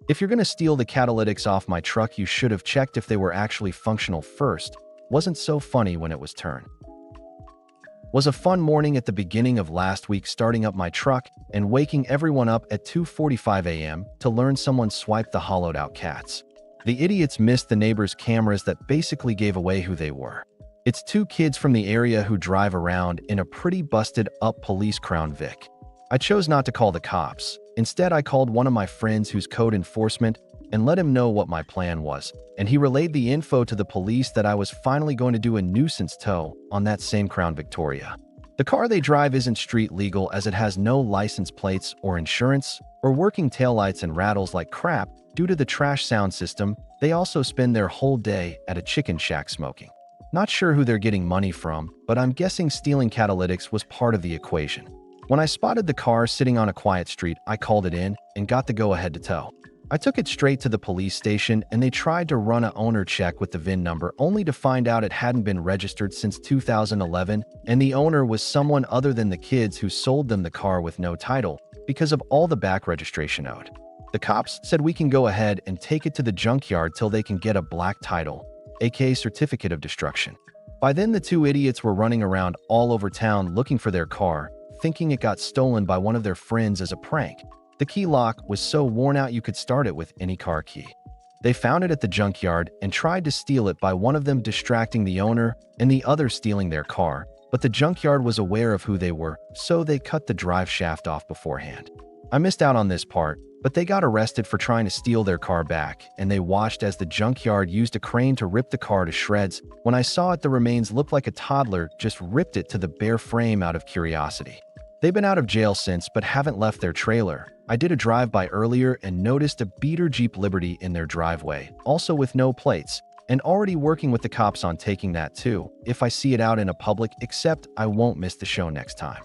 If you're gonna steal the catalytics off my truck, you should have checked if they were actually functional first. Wasn't so funny when it was turned. Was a fun morning at the beginning of last week, starting up my truck and waking everyone up at 2:45 a.m. to learn someone swiped the hollowed out cats. The idiots missed the neighbors' cameras that basically gave away who they were. It's two kids from the area who drive around in a pretty busted up police Crown Vic. I chose not to call the cops. Instead, I called one of my friends who's code enforcement and let him know what my plan was, and he relayed the info to the police that I was finally going to do a nuisance tow on that same Crown Victoria. The car they drive isn't street legal as it has no license plates or insurance or working taillights and rattles like crap due to the trash sound system. They also spend their whole day at a chicken shack smoking. Not sure who they're getting money from, but I'm guessing stealing catalytics was part of the equation. When I spotted the car sitting on a quiet street, I called it in and got the go-ahead to tow. I took it straight to the police station and they tried to run a owner check with the VIN number only to find out it hadn't been registered since 2011 and the owner was someone other than the kids who sold them the car with no title because of all the back registration owed. The cops said we can go ahead and take it to the junkyard till they can get a black title, aka certificate of destruction. By then the two idiots were running around all over town looking for their car, thinking it got stolen by one of their friends as a prank. The key lock was so worn out you could start it with any car key. They found it at the junkyard and tried to steal it by one of them distracting the owner and the other stealing their car, but the junkyard was aware of who they were, so they cut the drive shaft off beforehand. I missed out on this part, but they got arrested for trying to steal their car back, and they watched as the junkyard used a crane to rip the car to shreds. When I saw it, the remains looked like a toddler just ripped it to the bare frame out of curiosity. They've been out of jail since, but haven't left their trailer. I did a drive-by earlier and noticed a beater Jeep Liberty in their driveway, also with no plates, and already working with the cops on taking that too, if I see it out in a public, except I won't miss the show next time.